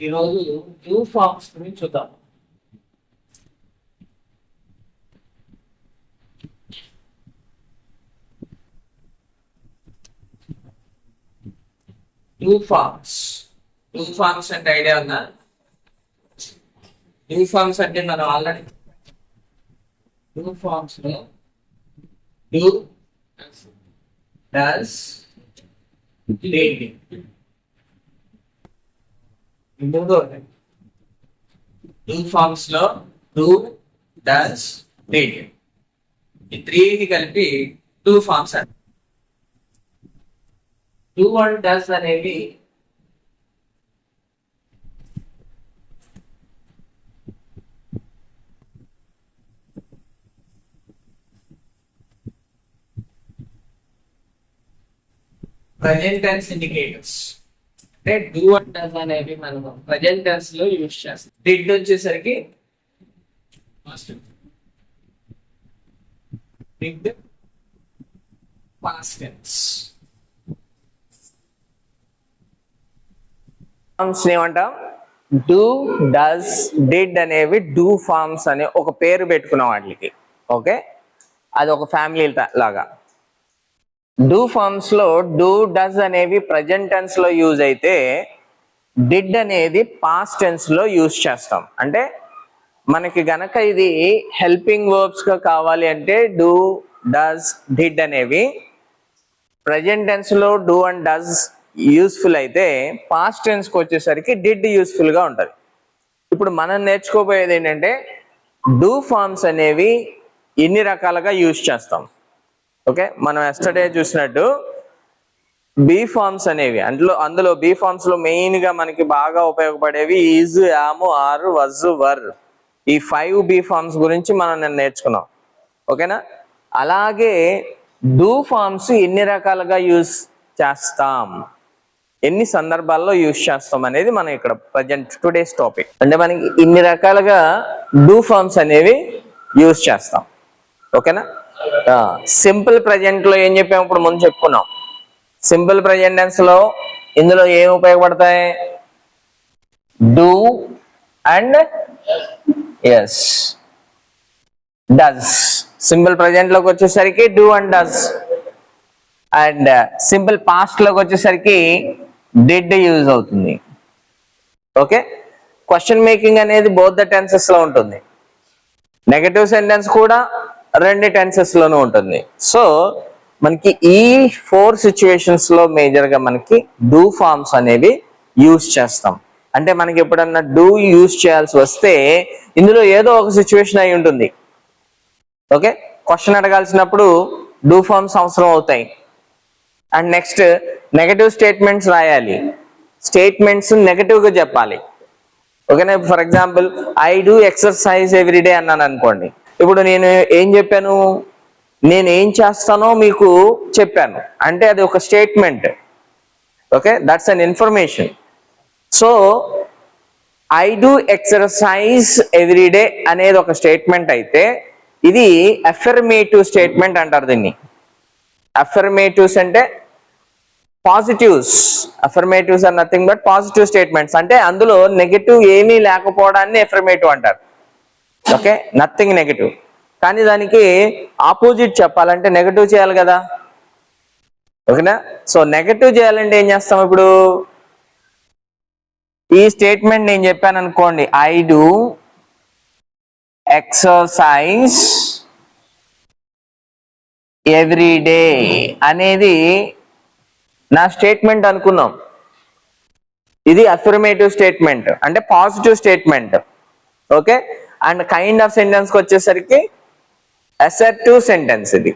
ఈరోజు new forms గురించి చూద్దాం. న్యూ ఫార్మ్స్ అంటే ఐడియా ఉందా? న్యూ ఫార్మ్స్ అంటే మనం ఆల్రెడీ న్యూ ఫార్మ్స్ లో new does dating new forms లో డూ డస్ డేటింగ్ ఈ త్రీని కలిపి టూ ఫార్మ్స్ అంట. డూ అండ్ డస్ అనేవి ప్రజెంట్ టెన్స్ ఇండికేటర్స్. అంటే డూ అండ్ డస్ అనేవి మనం ప్రజెంట్ టెన్స్ లో యూజ్ చేస్తాం. డిడ్ వచ్చేసరికి డిడ్ పాస్ట్ టెన్స్. ఫార్మ్స్ ఏమంటాం? డూ డస్ డిడ్ అనేవి డూ ఫార్మ్స్ అనే ఒక పేరు పెట్టుకున్నాం వాటికి. ఓకే, అది ఒక ఫ్యామిలీ లాగా. డూ ఫార్మ్స్ లో డూ డస్ అనేవి ప్రజెంట్ టెన్స్ లో యూజ్ అయితే డిడ్ అనేది పాస్ట్ టెన్స్ లో యూజ్ చేస్తాం. అంటే మనకి గనక ఇది హెల్పింగ్ వర్బ్స్ గా కావాలి అంటే డూ డస్ డిడ్ అనేవి ప్రజెంట్ టెన్స్ లో డూ అండ్ డస్ యూస్ఫుల్ అయితే పాస్ట్ టెన్స్ కి వచ్చేసరికి డిడ్ యూస్ఫుల్ గా ఉంటది. ఇప్పుడు మనం నేర్చుకోబోయేది ఏంటంటే డూ ఫార్మ్స్ అనేవి ఎన్ని రకాలుగా యూజ్ చేస్తాం. ఓకే, మనం ఎస్టర్డే చూసినట్టు బీ ఫార్మ్స్ అనేవి అందులో బీ ఫార్మ్స్ లో మెయిన్ గా మనకి బాగా ఉపయోగపడేవి ఈజ్, యామ్, ఆర్, వజ్, వర్. ఈ 5 బీ ఫార్మ్స్ గురించి మనం నేను నేర్చుకున్నాం. ఓకేనా? అలాగే డూ ఫార్మ్స్ ఎన్ని రకాలుగా యూజ్ చేస్తాం, ఎన్ని సందర్భాల్లో యూజ్ చేస్తాం అనేది మనం ఇక్కడ ప్రజెంట్ టుడేస్ టాపిక్. అంటే మనకి ఇన్ని రకాలుగా డూ ఫార్మ్స్ అనేవి యూజ్ చేస్తాం. ఓకేనా? సింపుల్ ప్రజెంట్ లో ఏం చెప్పాము ఇప్పుడు ముందు చెప్పుకున్నాం. సింపుల్ ప్రజెంట్ టెన్స్ లో ఇందులో ఏం ఉపయోగపడతాయి? Do and s does. Simple present లోకి వచ్చేసరికి do and does, and simple past లోకి వచ్చేసరికి డిడ్ యూజ్ అవుతుంది. ఓకే, క్వశ్చన్ మేకింగ్ అనేది బోత్ ద టెన్సెస్ లో ఉంటుంది. నెగటివ్ సెంటెన్స్ కూడా 2 టెన్సెస్ లోనూ ఉంటుంది. సో మనకి ఈ 4 సిచ్యువేషన్స్ లో మేజర్ గా మనకి డూ ఫార్మ్స్ అనేవి యూజ్ చేస్తాం. అంటే మనకి ఎప్పుడన్నా డూ యూజ్ చేయాల్సి వస్తే ఇందులో ఏదో ఒక సిచ్యువేషన్ అయి ఉంటుంది. ఓకే, క్వశ్చన్ అడగాల్సినప్పుడు డూ ఫార్మ్స్ అవసరం అవుతాయి. అండ్ నెక్స్ట్ నెగటివ్ స్టేట్మెంట్స్ రాయాలి, స్టేట్మెంట్స్ నెగటివ్ గా చెప్పాలి. ఓకేనా? For example I do exercise everyday అన్నాను అనుకోండి. ఇప్పుడు నేను ఏం చెప్పాను? నేను ఏం చేస్తానో మీకు చెప్పాను, అంటే అది ఒక statement. Okay, that's an information. So I do exercise everyday అనేది ఒక స్టేట్మెంట్ అయితే ఇది అఫర్మేటివ్ స్టేట్మెంట్ అంటారు దీన్ని. అఫర్మేటివ్స్ అంటే positives. Affirmatives are nothing but positive statements. అంటే అందులో నెగటివ్ ఏమీ లేకపోవడాన్ని అఫర్మేటివ్ అంటారు. Okay, nothing negative. కానీ దానికి ఆపోజిట్ చెప్పాలంటే నెగటివ్ చేయాలి కదా. ఓకేనా? సో నెగటివ్ చేయాలంటే ఏం చేస్తాం? ఇప్పుడు ఈ స్టేట్మెంట్ నేను చెప్పాను అనుకోండి, ఐ డూ ఎక్సర్సైజ్ ఎవ్రీడే అనేది నా స్టేట్మెంట్ అనుకున్నాం. ఇది అఫర్మేటివ్ స్టేట్మెంట్, అంటే positive statement. Okay, and kind of sentence కి వచ్చేసరికి అసర్టివ్ సెంటెన్స్ ఇది.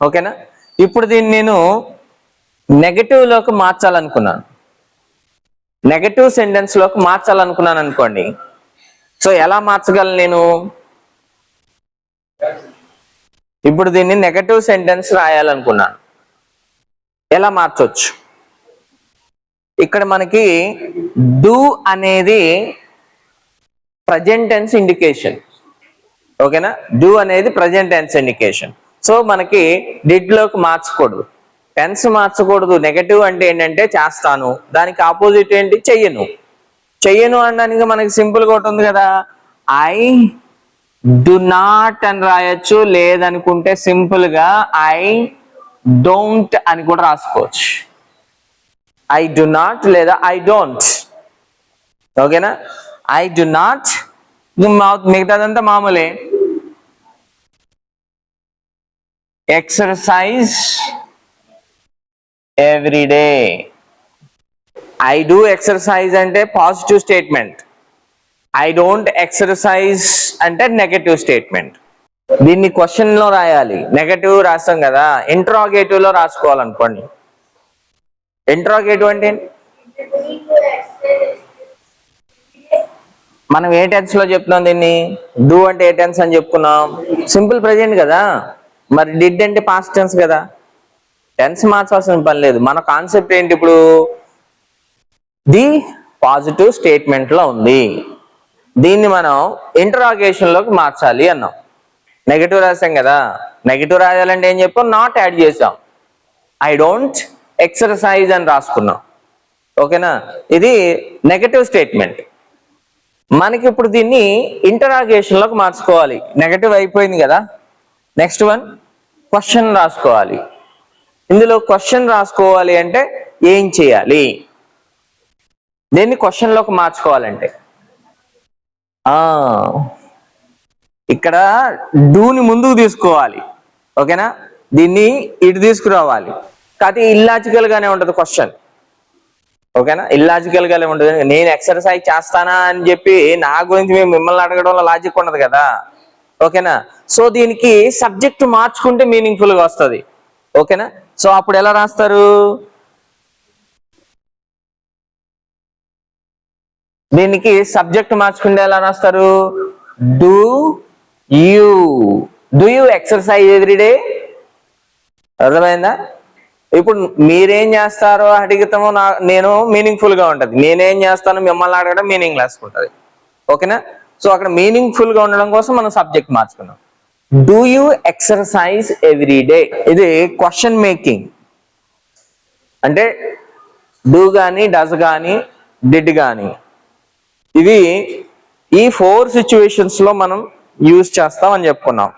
ఓకేనా? ఇప్పుడు దీన్ని నేను నెగటివ్ లోకి మార్చాలనుకున్నాను, నెగటివ్ సెంటెన్స్ లోకి మార్చాలనుకున్నాను అనుకోండి. సో ఎలా మార్చగలను నేను? ఇప్పుడు దీన్ని నెగటివ్ సెంటెన్స్ రాయాలనుకున్నాను, ఎలా మార్చొచ్చు? ఇక్కడ మనకి డూ అనేది ప్రజెంట్ టెన్స్ ఇండికేషన్. ఓకేనా? డూ అనేది ప్రజెంట్ టెన్స్ ఇండికేషన్. సో మనకి డిడ్ లోకి మార్చకూడదు, టెన్స్ మార్చకూడదు. నెగటివ్ అంటే ఏంటంటే చేస్తాను, దానికి ఆపోజిట్ ఏంటి? చెయ్యను. చెయ్యను అనడానికి మనకి సింపుల్ గా ఒకటి ఉంది కదా, ఐ డు నాట్ అని రాయొచ్చు, లేదనుకుంటే సింపుల్ గా ఐ డోంట్ అని కూడా రాసుకోవచ్చు. ఐ డు నాట్ లేదా ఐ డోంట్. ఓకేనా, ఐ డు నాట్, మిగతాదంతా మామూలే. Exercise every day. I do exercise అంటే positive statement, I don't exercise అంటే నెగటివ్ స్టేట్మెంట్. దీన్ని క్వశ్చన్ లో రాయాలి, నెగటివ్ రాస్తాం కదా, ఇంట్రాగేటివ్ లో రాసుకోవాలనుకోండి. ఇంట్రాగేటివ్ అంటే మనం ఏ టెన్స్ లో చెప్తున్నాం దీన్ని, డూ అంటే ఏ టెన్స్ అని చెప్పుకున్నాం, సింపుల్ ప్రెజెంట్ కదా, మరి డిడ్ అంటే పాస్ట్ టెన్స్ కదా, టెన్స్ మార్చాల్సిన పని లేదు. మన కాన్సెప్ట్ ఏంటి ఇప్పుడు, ది పాజిటివ్ స్టేట్మెంట్ లో ఉంది, దీన్ని మనం ఇంటరాగేషన్ లోకి మార్చాలి అన్నాం. నెగటివ్ రాసాం కదా, నెగటివ్ రాయాలంటే ఏం చెప్పాం, నాట్ యాడ్ చేసాం, ఐ డోంట్ ఎక్సర్సైజ్ అని రాసుకున్నాం. ఓకేనా, ఇది నెగటివ్ స్టేట్మెంట్. మనకి ఇప్పుడు దీన్ని ఇంటరాగేషన్ లోకి మార్చుకోవాలి. నెగటివ్ అయిపోయింది కదా, నెక్స్ట్ వన్ క్వశ్చన్ రాసుకోవాలి. ఇందులో క్వశ్చన్ రాసుకోవాలి అంటే ఏం చేయాలి, దీన్ని క్వశ్చన్ లోకి మార్చుకోవాలంటే ఇక్కడ డూని ముందుకు తీసుకోవాలి. ఓకేనా, దీన్ని ఇటు తీసుకురావాలి. కాకపోతే ఇల్లాజికల్ గానే ఉంటుంది క్వశ్చన్. ఓకేనా, ఇల్లాజికల్ గానే ఉంటుంది. నేను ఎక్సర్సైజ్ చేస్తానా అని చెప్పి నా గురించి మేము మిమ్మల్ని అడగడంలో లాజిక్ ఉండదు కదా. ఓకేనా, సో దీనికి సబ్జెక్ట్ మార్చుకుంటే మీనింగ్ఫుల్ గా వస్తుంది. ఓకేనా, సో అప్పుడు ఎలా రాస్తారు, దీనికి సబ్జెక్ట్ మార్చుకుంటే ఎలా రాస్తారు, డూ యూ ఎక్సర్సైజ్ ఎవ్రీడే. అర్థమైందా? ఇప్పుడు మీరేం చేస్తారో అడిగితేమో నేను మీనింగ్ఫుల్ గా ఉంటది, నేనేం చేస్తాను మిమ్మల్ని అడగడం మీనింగ్ లెస్ ఉంటది. ఓకేనా, సో అక్కడ మీనింగ్ఫుల్ గా ఉండడం కోసం మనం సబ్జెక్ట్ మార్చుకున్నాం. Do you exercise every day, ఇది క్వశ్చన్ మేకింగ్. అంటే డూ కానీ డస్ కానీ డిడ్ కానీ ఇవి ఈ 4 సిచ్యువేషన్స్ లో మనం యూజ్ చేస్తాం అని చెప్పుకున్నాం.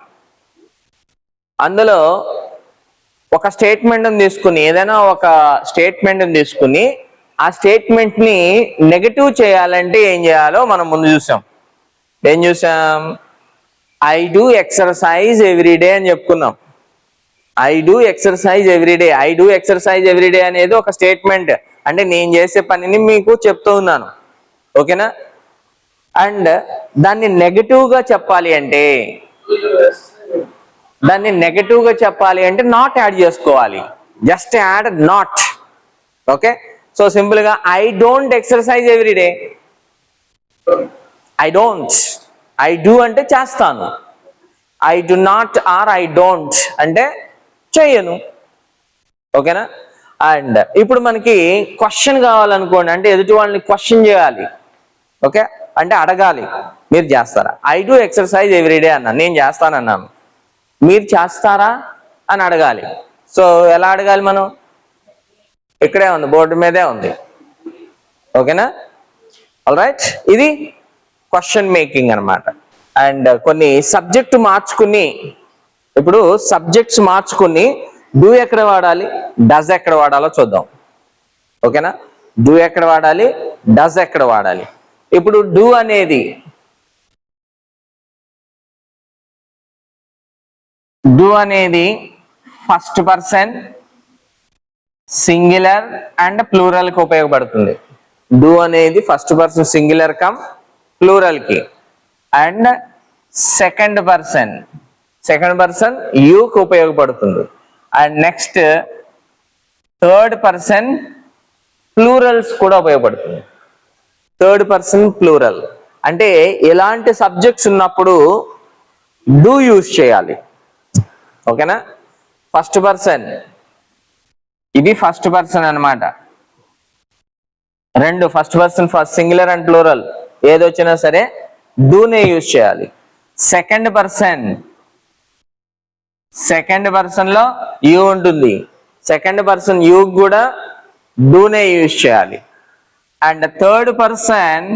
అందులో ఒక స్టేట్మెంట్ తీసుకుని, ఏదైనా ఒక స్టేట్మెంట్ తీసుకుని ఆ స్టేట్మెంట్ ని నెగటివ్ చేయాలంటే ఏం చేయాలో మనం ముందు చూసాం. ఏం చూసాం, ఐ డూ ఎక్సర్సైజ్ ఎవ్రీడే అని చెప్పుకున్నాం. I do exercise everyday, I do exercise everyday అనేది ఒక స్టేట్మెంట్, అంటే నేను చేసే పనిని మీకు చెప్తూ ఉన్నాను. ఓకేనా, అండ్ దాన్ని నెగటివ్ గా చెప్పాలి అంటే నాట్ యాడ్ చేసుకోవాలి, just add not. Okay, so simple గా I don't exercise everyday, I don't. I do అంటే చేస్తాను, I do not or I don't అంటే చెయ్యను. ఓకేనా, అండ్ ఇప్పుడు మనకి క్వశ్చన్ కావాలనుకోండి, అంటే ఎదుటి వాళ్ళని క్వశ్చన్ చేయాలి. ఓకే, అంటే అడగాలి, మీరు చేస్తారా, ఐ డూ ఎక్సర్సైజ్ ఎవ్రీడే అన్నా, నేను చేస్తానన్నాను, మీరు చేస్తారా అని అడగాలి. సో ఎలా అడగాలి మనం, ఇక్కడే ఉంది, బోర్డు మీదే ఉంది. ఓకేనా, ఆల్ రైట్, ఇది క్వశ్చన్ మేకింగ్ అన్నమాట. అండ్ కొన్ని సబ్జెక్ట్ మార్చుకుని, ఇప్పుడు సబ్జెక్ట్స్ మార్చుకుని డూ ఎక్కడ వాడాలి, డస్ ఎక్కడ వాడాలో చూద్దాం. ఓకేనా, డూ ఎక్కడ వాడాలి, డస్ ఎక్కడ వాడాలి. ఇప్పుడు డూ అనేది first person singular and plural కి ఉపయోగపడుతుంది. డూ అనేది first person singular cum plural కి, అండ్ సెకండ్ పర్సన్ యూ కి ఉపయోగపడుతుంది. And next third person plurals కూడా ఉపయోగపడుతుంది. థర్డ్ పర్సన్ ప్లూరల్ అంటే ఎలాంటి సబ్జెక్ట్స్ ఉన్నప్పుడు డూ యూజ్ చేయాలి. ఓకేనా, ఫస్ట్ పర్సన్, ఇది ఫస్ట్ పర్సన్ అన్నమాట. రెండు first person, first singular and plural ఏదొచ్చినా సరే డూనే యూజ్ చేయాలి. సెకండ్ పర్సన్ లో యూ ఉంటుంది, సెకండ్ పర్సన్ యూ కూడా డూనే యూజ్ చేయాలి. అండ్ థర్డ్ పర్సన్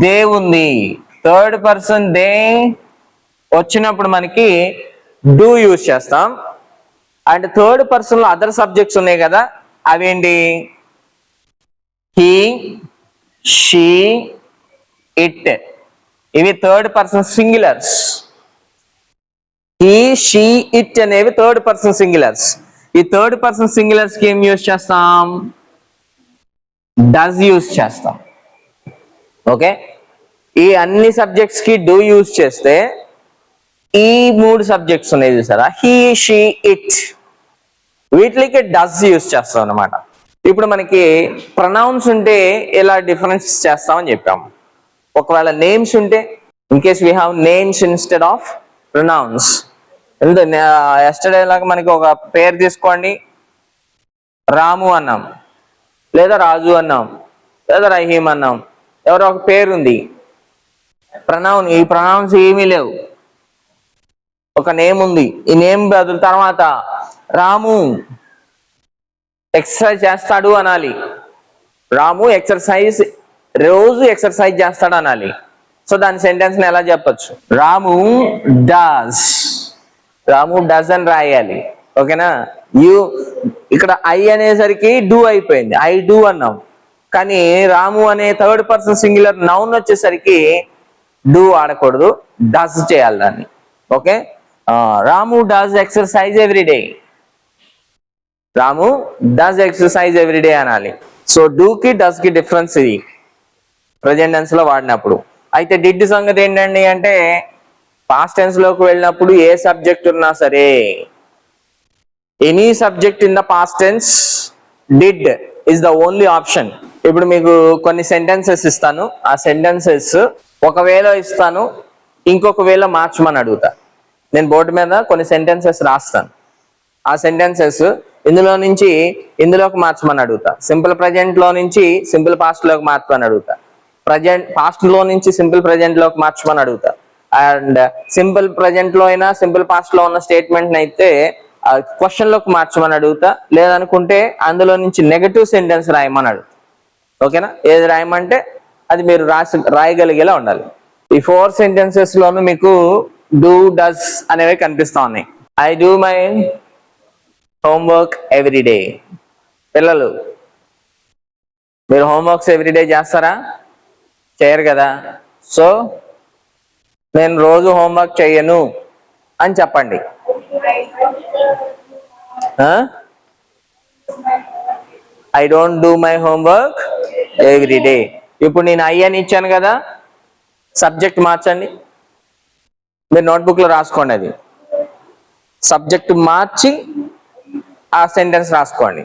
దే ఉంది. థర్డ్ పర్సన్ దే వచ్చినప్పుడు మనకి డూ యూజ్ చేస్తాం. అండ్ థర్డ్ పర్సన్ లో అదర్ సబ్జెక్ట్స్ ఉన్నాయి కదా, అవేంటి? He, she, it. ఇవి third person singulars. He, she, it అనేవి థర్డ్ పర్సన్ సింగులర్స్. ఈ థర్డ్ పర్సన్ సింగులర్స్ కి ఏం యూజ్ చేస్తాం? డస్ యూజ్ చేస్తాం. ఓకే, ఈ అన్ని సబ్జెక్ట్స్ కి డూ యూజ్ చేస్తే ఈ 3 సబ్జెక్ట్స్ ఉన్నాయి చూసారా, హీ, షీ, ఇట్, వీటికి డస్ యూజ్ చేస్తాం అన్నమాట. ఇప్పుడు మనకి ప్రొనౌన్స్ ఉంటే ఇలా డిఫరెన్స్ చేస్తామని చెప్పాము. ఒకవేళ నేమ్స్ ఉంటే, in case we have names instead of pronouns, yesterday లాగా మనకి ఒక పేరు తీసుకోండి, రాము అన్నాం, లేదా రాజు అన్నాం, లేదా రహీం అన్నాం. ఎవరో ఒక పేరు ఉంది, ప్రొనౌన్. ఈ ప్రొనౌన్స్ ఏమీ లేవు, ఒక నేమ్ ఉంది. ఈ నేమ్ బదులు తర్వాత రాము ఎక్సర్సైజ్ చేస్తాడు అనాలి. రాము ఎక్సర్సైజ్, రోజు ఎక్సర్సైజ్ చేస్తాడు అనాలి. సో దాని సెంటెన్స్ ని ఎలా చెప్పొచ్చు? రాము డస్. రాము డస్ అని రాయాలి. ఓకేనా? ఇక్కడ ఐ అనేసరికి డూ అయిపోయింది, ఐ డూ అన్నాం. కానీ రాము అనే థర్డ్ పర్సన్ సింగులర్ నౌన్ వచ్చేసరికి డూ ఆడకూడదు, డస్ చేయాలి దాన్ని. Okay, Ramu does exercise every day. Ramu does exercise every day అనాలి. సో డూ కి డస్ కి డిఫరెన్స్ ఇది ప్రెజెంట్ టెన్స్ లో వాడినప్పుడు. అయితే డిడ్ సంగతి ఏంటండి అంటే, పాస్ట్ టెన్స్ లోకి వెళ్ళినప్పుడు ఏ సబ్జెక్ట్ ఉన్నా సరే, any subject in the past tense, did is the only option. ఇప్పుడు మీకు కొన్ని సెంటెన్సెస్ ఇస్తాను, ఆ సెంటెన్సెస్ ఒకవేళ ఇస్తాను, ఇంకొక వేళ మార్చమని అడుగుతా. నేను బోర్డు మీద కొన్ని సెంటెన్సెస్ రాస్తాను, ఆ సెంటెన్సెస్ ఇందులో నుంచి ఇందులోకి మార్చమని అడుగుతా. సింపుల్ ప్రజెంట్ లో నుంచి సింపుల్ పాస్ట్ లోకి మార్చమని అడుగుతా. ప్రజెంట్ పాస్ట్ లో నుంచి సింపుల్ ప్రజెంట్ లోకి మార్చమని అడుగుతా. అండ్ సింపుల్ ప్రజెంట్ లో అయినా సింపుల్ పాస్ట్ లో ఉన్న స్టేట్మెంట్ అయితే క్వశ్చన్ లోకి మార్చమని అడుగుతా. లేదనుకుంటే అందులో నుంచి నెగటివ్ సెంటెన్స్ రాయమని అడుగుతా. ఓకేనా? ఏది రాయమంటే అది మీరు రాయగలిగేలా ఉండాలి. ఈ 4 సెంటెన్సెస్ లోనూ మీకు డూ డస్ అనేవి కనిపిస్తా ఉన్నాయి. I do my homework every day. పిల్లలు, మీరు హోంవర్క్స్ ఎవ్రీడే చేస్తారా? చేయరు కదా. సో నేను రోజు హోంవర్క్ చేయను అని చెప్పండి. I don't do my homework every day. ఇప్పుడు నేను ఐ అని ఇచ్చాను కదా, సబ్జెక్ట్ మార్చండి. మీరు నోట్బుక్ లో రాసుకోండి, అది సబ్జెక్ట్ మార్చి ఆ సెంటెన్స్ రాసుకోండి.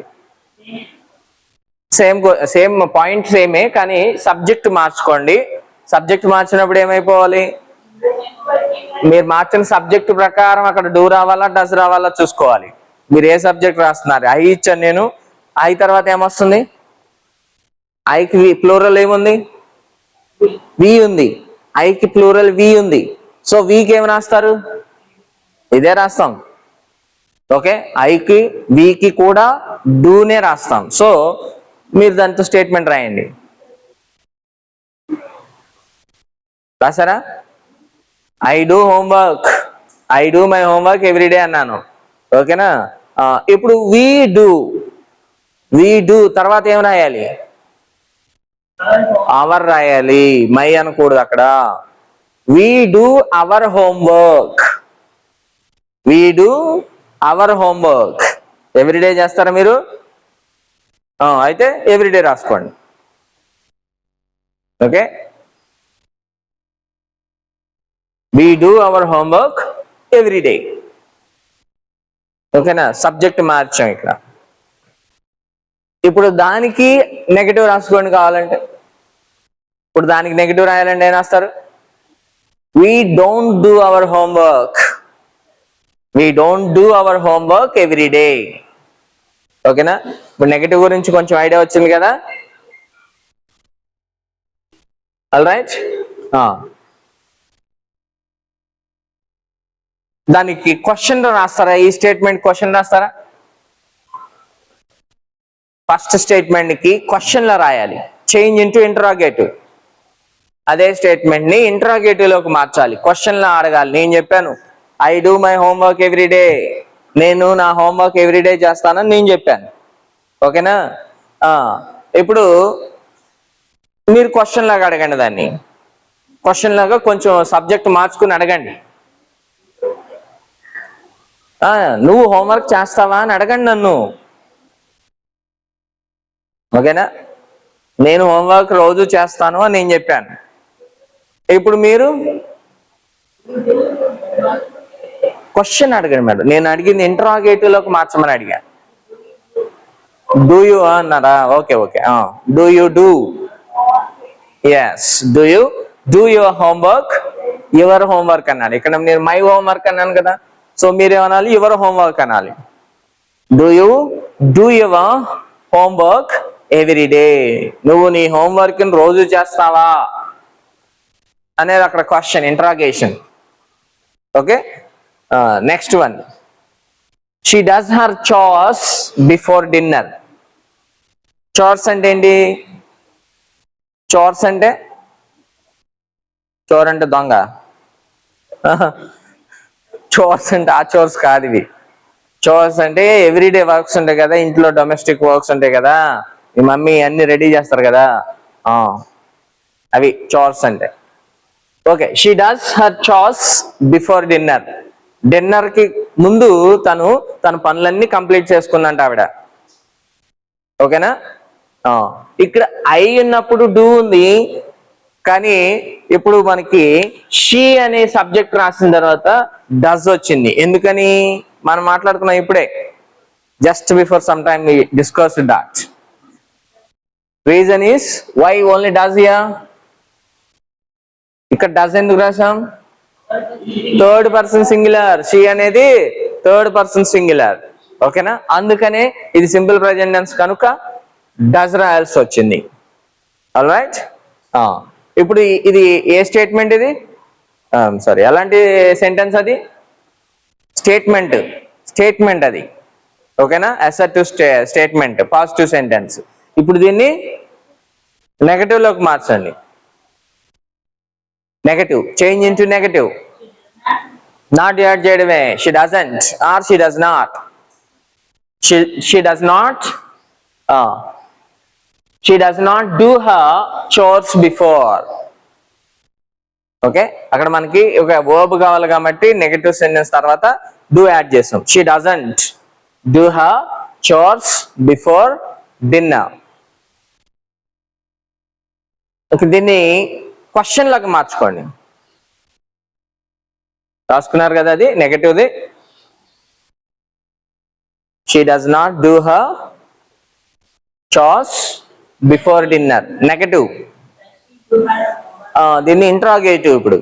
సేమ్ పాయింట్ సేమే, కానీ సబ్జెక్ట్ మార్చుకోండి. సబ్జెక్ట్ మార్చినప్పుడు ఏమైపోవాలి? మీరు మార్చిన సబ్జెక్ట్ ప్రకారం అక్కడ డూ రావాలా డస్ రావాలా చూసుకోవాలి. మీరు ఏ సబ్జెక్ట్ రాస్తున్నారు? ఐ ఇచ్చాను నేను, ఐ తర్వాత ఏమొస్తుంది? ఐకి ప్లూరల్ ఏముంది? వి ఉంది. ఐకి ప్లూరల్ వి ఉంది. సో వీకి ఏం రాస్తారు? ఇదే రాస్తాం. ఓకే, ఐకి వికి కూడా డూనే రాస్తాం. సో మీరు దాంతో స్టేట్మెంట్ రాయండి. రాసారా? I do homework, I do my homework everyday అన్నాను. ఓకేనా? ఇప్పుడు వి డూ తర్వాత ఏం రాయాలి? అవర్ రాయాలి, మై అనకూడదు అక్కడ. We do our homework, we do our homework. Everyday చేస్తారా మీరు? అయితే ఎవ్రీడే రాసుకోండి. Okay, we do our homework everyday. ఓకేనా? సబ్జెక్ట్ మార్చాం ఇక్కడ. ఇప్పుడు దానికి నెగటివ్ రాసుకోండి కావాలంటే. ఇప్పుడు దానికి నెగటివ్ రాయాలంటే ఏం రాస్తారు? We don't do our homework, we don't do our homework every day. ఓకేనా? ఇప్పుడు నెగటివ్ గురించి కొంచెం ఐడియా వచ్చింది కదా. ఆల్ రైట్, దానికి క్వశ్చన్ రాస్తారా? ఈ స్టేట్మెంట్ క్వశ్చన్ రాస్తారా? ఫస్ట్ స్టేట్మెంట్ కి క్వశ్చన్ లో రాయాలి. Change into interrogative. అదే స్టేట్మెంట్ ని ఇంటరాగేటివ్ లోకి మార్చాలి, క్వశ్చన్ లో అడగాలి. నేను చెప్పాను I do my homework everyday, నేను నా హోంవర్క్ ఎవ్రీడే చేస్తానని నేను చెప్పాను. ఓకేనా? ఇప్పుడు మీరు క్వశ్చన్ లాగా అడగండి, దాన్ని క్వశ్చన్ లాగా కొంచెం సబ్జెక్ట్ మార్చుకుని అడగండి. నువ్వు హోంవర్క్ చేస్తావా అని అడగండి నన్ను. ఓకేనా? నేను హోంవర్క్ రోజు చేస్తాను అని నేను చెప్పాను. ఇప్పుడు మీరు క్వశ్చన్ అడగండి మేడం. నేను అడిగింది ఇంటరాగేటివ్ లోకి మార్చమని అడిగాను. డూ యూ అన్నారా? Okay okay. Do you do? Yes, do you do your homework? Your homework అన్నాడు. ఇక్కడ నేను మై హోంవర్క్ అన్నాను కదా, సో మీరేమనాలి? యువర్ హోంవర్క్ అనాలి. Do you do your homework everyday? నువ్వు నీ హోంవర్క్ రోజు చేస్తావా అనేది అక్కడ question, interrogation. Okay, next one. She does her chores before dinner. Chores అంటే ఏంటి? చోర్స్ అంటే చోర్ అంటే దొంగ. చోర్స్ అంటే ఆ చోర్స్ కాదు ఇవి. చోర్స్ అంటే ఎవ్రీడే వర్క్స్ ఉంటాయి కదా, ఇంట్లో డొమెస్టిక్ వర్క్స్ ఉంటాయి కదా, మీ మమ్మీ అన్ని రెడీ చేస్తారు కదా, అవి చోర్స్ అంటే. Okay, she does her chores before dinner. Dinner కి ముందు తన పనులన్నీ కంప్లీట్ చేసుకుందంట ఆవిడ. ఓకేనా? ఇక్కడ ఐ ఉన్నప్పుడు డూ ఉంది, కానీ ఇప్పుడు మనకి షీ అనే సబ్జెక్ట్ రాసిన తర్వాత డస్ వచ్చింది. ఎందుకని? మనం మాట్లాడుకున్నాం ఇప్పుడే, just before some time we discussed that. Reason is why only does here. ఇక్కడ డస్ ఎందుకు రాసాం? Third person singular. షీ అనేది థర్డ్ పర్సన్ సింగులర్. ఓకేనా? అందుకనే ఇది సింపుల్ ప్రెజెంట్ టెన్స్ కనుక డస్ రాయాల్సి వచ్చింది. All right. ఇప్పుడు ఇది ఏ స్టేట్మెంట్? ఇది సారీ, ఎలాంటి సెంటెన్స్ అది? స్టేట్మెంట్. స్టేట్మెంట్ అది. ఓకేనా? Assertive statement, positive sentence. ఇప్పుడు దీన్ని నెగటివ్ లోకి మార్చండి. Negative, change into negative. Not add చేయడమే. She doesn't or she does not. She does not she does not do her chores before. Okay, అక్కడ మనకి ఒక వర్బ్ కావాలి కాబట్టి నెగటివ్ సెంటెన్స్ తర్వాత డూ యాడ్ చేస్తాం. she doesn't do her chores before dinner. Okay, దీన్ని question లాగా మార్చుకోండి. రాసుకున్నారు కదా, అది నెగటివ్ది. she does not do her chores before dinner. Negative. దీన్ని ఇంట్రాగేటివ్. ఇప్పుడు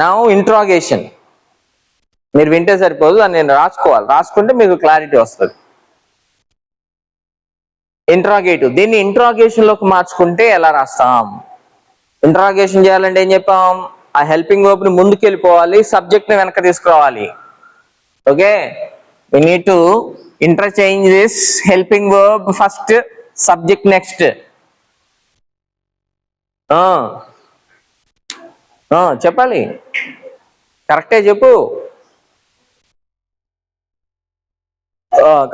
నౌ ఇంట్రాగేషన్. మీరు వింటే సరిపోదు, అని నేను రాసుకోవాలి. రాసుకుంటే మీకు క్లారిటీ వస్తుంది. ఇంట్రాగేటివ్. దీన్ని ఇంట్రాగేషన్ లోకి మార్చుకుంటే ఎలా రాస్తాం? ఇంట్రాగేషన్ చేయాలంటే ఏం చెప్పాం? ఆ హెల్పింగ్ వర్బ్ ని ముందుకు వెళ్ళిపోవాలి, సబ్జెక్ట్ ని వెనక తీసుకురావాలి. Okay, we need to interchange this helping verb first, subject next. చెప్పాలి, కరెక్టే చెప్పు.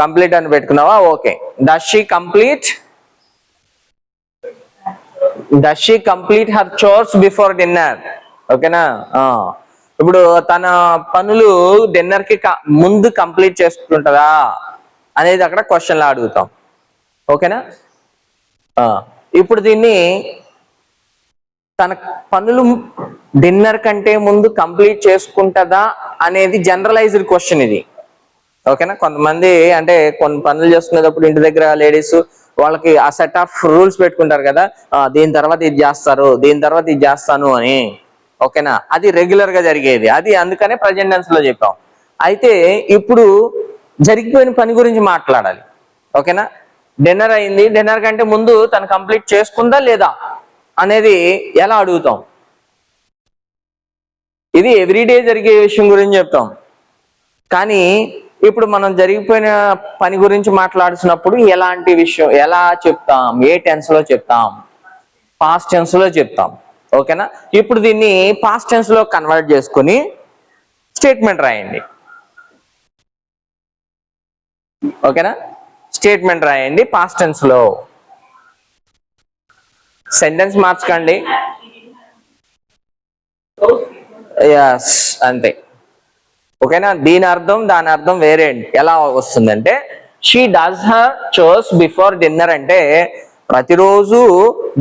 కంప్లీట్ అని పెట్టుకున్నావా? Okay. Does she complete her chores before dinner. ఓకేనా? ఇప్పుడు తన పనులు డిన్నర్ కి ముందు కంప్లీట్ చేసుకుంటుందా అనేది అక్కడ క్వశ్చన్ లా అడుగుతాం. ఓకేనా? ఇప్పుడు దీన్ని తన పనులు డిన్నర్ కంటే ముందు కంప్లీట్ చేసుకుంటుందా అనేది జనరలైజ్డ్ క్వశ్చన్ ఇది. ఓకేనా? కొంతమంది అంటే కొన్ని పనులు చేసుకునేటప్పుడు ఇంటి దగ్గర లేడీస్ వాళ్ళకి ఆ సెట్ ఆఫ్ రూల్స్ పెట్టుకుంటారు కదా, దీని తర్వాత ఇది చేస్తారు, దీని తర్వాత ఇది చేస్తాను అని. ఓకేనా? అది రెగ్యులర్ గా జరిగేది. అది అందుకనే ప్రెజెంట్ టెన్స్ లో చెప్పాం. అయితే ఇప్పుడు జరిగిపోయిన పని గురించి మాట్లాడాలి. ఓకేనా? డిన్నర్ అయింది, డిన్నర్ కంటే ముందు తను కంప్లీట్ చేసుకుందా లేదా అనేది ఎలా అడుగుతాం? ఇది ఎవ్రీడే జరిగే విషయం గురించి చెప్తాం. కానీ ఇప్పుడు మనం జరిగిపోయిన పని గురించి మాట్లాడుతున్నప్పుడు ఎలాంటి విషయం ఎలా చెప్తాం? ఏ టెన్స్ లో చెప్తాం? పాస్ట్ టెన్స్ లో చెప్తాం. ఓకేనా? ఇప్పుడు దీన్ని పాస్ట్ టెన్స్ లో కన్వర్ట్ చేసుకుని స్టేట్మెంట్ రాయండి. ఓకేనా? స్టేట్మెంట్ రాయండి పాస్ట్ టెన్స్ లో. సెంటెన్స్ మార్చకండి. ఎస్, అంతే. ఓకేనా? దీని అర్థం దాని అర్థం వేరే. ఎలా వస్తుందంటే she does her chores before dinner అంటే ప్రతిరోజు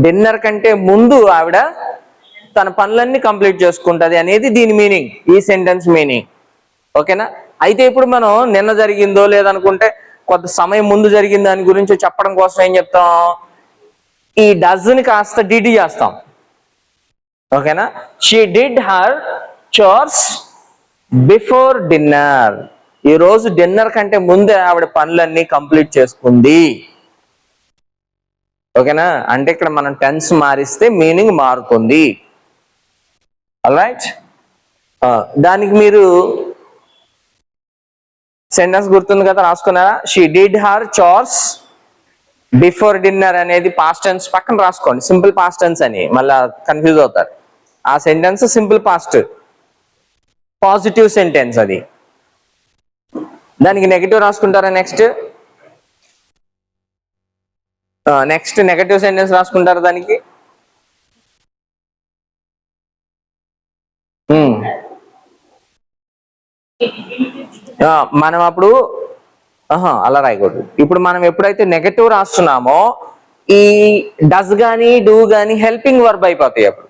డిన్నర్ కంటే ముందు ఆవిడ తన పనులన్నీ కంప్లీట్ చేసుకుంటది అనేది దీని మీనింగ్, ఈ సెంటెన్స్ మీనింగ్. ఓకేనా? అయితే ఇప్పుడు మనం నిన్న జరిగిందో లేదనుకుంటే కొంత సమయం ముందు జరిగిన దాని గురించి చెప్పడం కోసం ఏం చెప్తాం, ఈ డస్ ని కాస్త డిడ్ చేస్తాం. ఓకేనా? She did her chores before dinner. ఈ రోజు డిన్నర్ కంటే ముందే ఆవిడ పనులన్నీ కంప్లీట్ చేసుకుంది. ఓకేనా? అంటే ఇక్కడ మనం టెన్స్ మారిస్తే మీనింగ్ మారుతుంది. ఆల్రైట్, దానికి మీరు సెంటెన్స్ గుర్తుంది కదా, రాసుకున్నారా? She did her chores before dinner అనేది పాస్ట్ టెన్స్ పక్కన రాసుకోండి, సింపుల్ పాస్ట్ టెన్స్ అని, మళ్ళా కన్ఫ్యూజ్ అవుతారు. ఆ sentence simple past, positive sentence అది. దానికి నెగటివ్ రాసుకుంటారా? నెక్స్ట్ నెగటివ్ సెంటెన్స్ రాసుకుంటారా దానికి? మనం అప్పుడు అలా రాయకూడదు. ఇప్పుడు మనం ఎప్పుడైతే నెగటివ్ రాస్తున్నామో ఈ డస్ గానీ డూ గానీ హెల్పింగ్ వర్బ్ అయిపోతాయి అప్పుడు.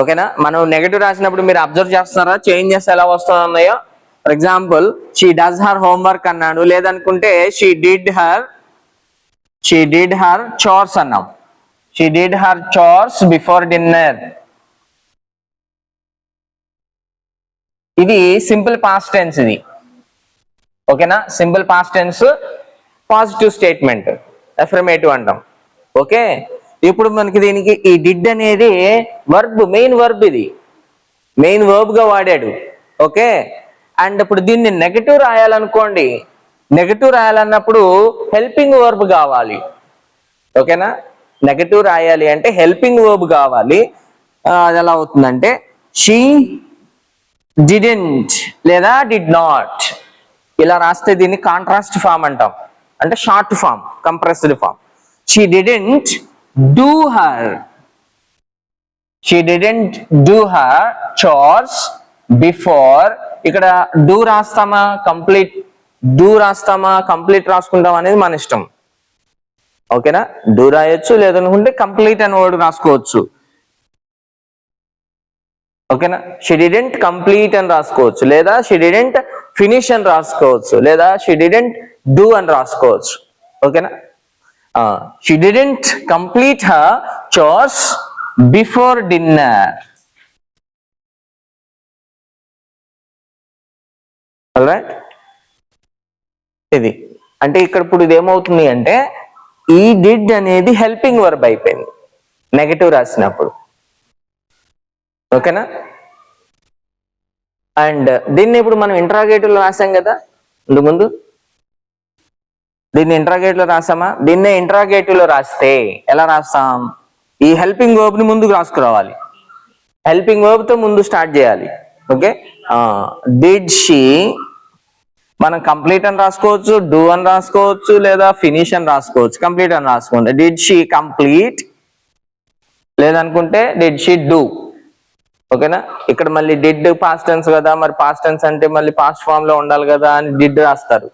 ఓకేనా? మనం నెగటివ్ రాసినప్పుడు మీరు అబ్జర్వ్ చేస్తున్నారా చేంజెస్ ఎలా వస్తున్నాయో? For example she does her homework అన్నాడు, లేదనుకుంటే షీ డిడ్ హర్ చోర్స్ అన్నాం. She did her chores before dinner. ఇది సింపుల్ పాస్ట్ టెన్స్ ఇది. ఓకేనా? Simple past tense, positive statement, affirmative అంటాం. ఓకే, ఇప్పుడు మనకి దీనికి ఈ డిడ్ అనేది వర్బ్, మెయిన్ వర్బ్, ఇది మెయిన్ వర్బ్ గా వాడాడు. ఓకే, అండ్ ఇప్పుడు దీన్ని నెగటివ్ రాయాలనుకోండి, నెగటివ్ రాయాలన్నప్పుడు హెల్పింగ్ వర్బ్ కావాలి. ఓకేనా? నెగటివ్ రాయాలి అంటే హెల్పింగ్ వర్బ్ కావాలి. అది ఎలా అవుతుందంటే షీ డిడెంట్ లేదా డిడ్ నాట్, ఇలా రాస్తే దీన్ని కాంట్రాస్ట్ ఫామ్ అంటాం, అంటే short form, compressed form. She didn't do her chores before. ఇక్కడ డూ రాస్తామా కంప్లీట్ రాసుకుంటాం అనేది మన ఇష్టం. ఓకేనా? డూ రాయొచ్చు, లేదనుకుంటే కంప్లీట్ అనే వర్డ్ రాసుకోవచ్చు. ఓకేనా? షీ డిడెంట్ కంప్లీట్ అని రాసుకోవచ్చు, లేదా షీ డిడెంట్ ఫినిష్ అని రాసుకోవచ్చు, లేదా షీ డిడెంట్ డూ అని రాసుకోవచ్చు. ఓకేనా? She didn't complete her chores before dinner. Alright, ఇది అంటే ఇక్కడ ఇప్పుడు ఇది ఏమవుతుంది అంటే ఈ డిడ్ అనేది హెల్పింగ్ వర్బ్ అయిపోయింది నెగటివ్ రాసినప్పుడు. ఓకేనా? అండ్ దీన్ని ఇప్పుడు మనం ఇంట్రాగేటివ్ లో రాసాం కదా, ముందు దీన్ని ఇంట్రాగేటివ్ లో రాసామా? దీన్నే ఇంట్రాగేటివ్ లో రాస్తే ఎలా రాస్తాం? ఈ హెల్పింగ్ వర్బ్ ని ముందుకు రాసుకురావాలి, హెల్పింగ్ వర్బ్ తో ముందు స్టార్ట్ చేయాలి. ఓకే, డిడ్ షీ, మనం కంప్లీట్ అని రాసుకోవచ్చు, డూ అని రాసుకోవచ్చు, లేదా ఫినిష్ అని రాసుకోవచ్చు. కంప్లీట్ అని రాసుకోండి, డిడ్ షీ కంప్లీట్, లేదనుకుంటే డిడ్ షీ డూ. ఓకేనా? ఇక్కడ మళ్ళీ డిడ్ పాస్ట్ టెన్స్ కదా, మరి పాస్ట్ టెన్స్ అంటే మళ్ళీ పాస్ట్ ఫామ్ లో ఉండాలి కదా అని డిడ్ రాస్తారు,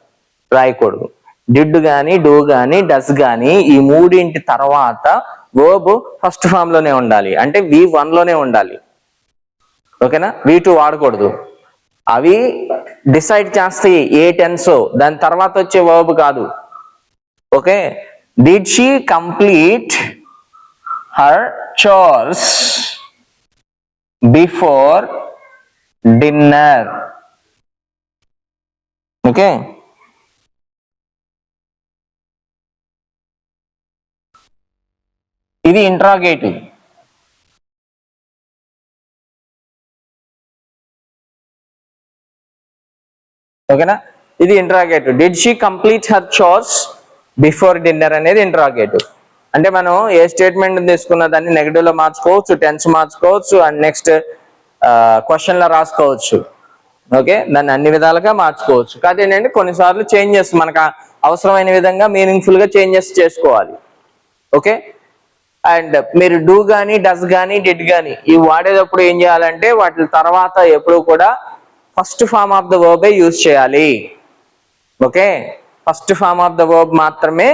రాయకూడదు. డిడ్ గాని డూ గాని డస్ గాని ఈ మూడింటి తర్వాత వర్బ్ ఫస్ట్ ఫామ్ లోనే ఉండాలి, అంటే V1 లోనే ఉండాలి. ఓకేనా? V2 వాడకూడదు. అవి డిసైడ్ చేస్తాయి ఏ టెన్స్, దాని తర్వాత వచ్చే వర్బ్ కాదు. Okay, did she complete her chores before dinner. Okay, ఇది ఇంట్రాగేటివ్. ఓకేనా? ఇది interrogative. Did she complete her chores before dinner అనేది ఇంట్రాగేటివ్. అంటే మనం ఏ స్టేట్మెంట్ తీసుకున్న దాన్ని నెగటివ్ లో మార్చుకోవచ్చు, టెన్స్ మార్చుకోవచ్చు, అండ్ నెక్స్ట్ క్వశ్చన్ లో రాసుకోవచ్చు. ఓకే, దాన్ని అన్ని విధాలుగా మార్చుకోవచ్చు. కాదు ఏంటంటే కొన్నిసార్లు చేంజెస్ మనకు అవసరమైన విధంగా మీనింగ్ఫుల్ గా చేంజెస్ చేసుకోవాలి. ఓకే, అండ్ మీరు డూ కానీ డస్ కానీ డిడ్ కానీ ఇవి వాడేటప్పుడు ఏం చేయాలంటే వాటి తర్వాత ఎప్పుడు కూడా ఫస్ట్ ఫార్మ్ ఆఫ్ ద వర్బే యూజ్ చేయాలి. Okay, first form of the verb మాత్రమే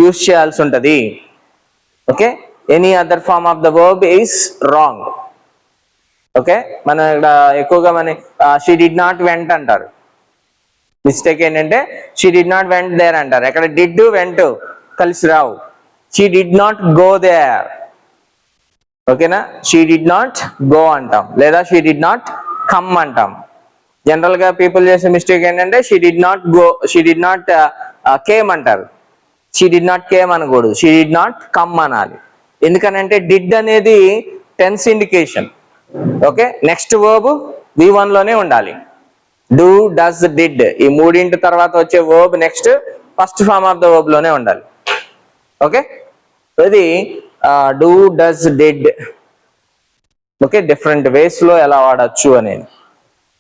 యూజ్ చేయాల్సి ఉంటది. Okay, any other form of the verb is wrong. Okay, మనం ఇక్కడ ఎక్కువగా షీ డిడ్ నాట్ వెంట్ అంటారు. మిస్టేక్ ఏంటంటే she did not went there అంటారు. ఎక్కడ డిడ్ వెంట్ కలిసి రావు. She did not go there. ఓకేనా, షీ డిడ్ నాట్ గో అంటాం, లేదా షీ డిడ్ నాట్ కమ్ అంటాం. జనరల్ గా పీపుల్ చేసే మిస్టేక్ ఏంటంటే she did not go, she did not came అంటారు. షీ డిడ్ నాట్ కేమ్ అనకూడదు, షీ డిడ్ నాట్ కమ్ అనాలి. ఎందుకనంటే డిడ్ అనేది tense indication. Okay, next verb V1 లోనే ఉండాలి. డూ డస్ డిడ్ ఈ మూడింటి తర్వాత వచ్చే verb next first form of the verb లోనే ఉండాలి. ఓకే, ఇది do does did. Okay, different ways లో ఎలా వాడచ్చు అనేది.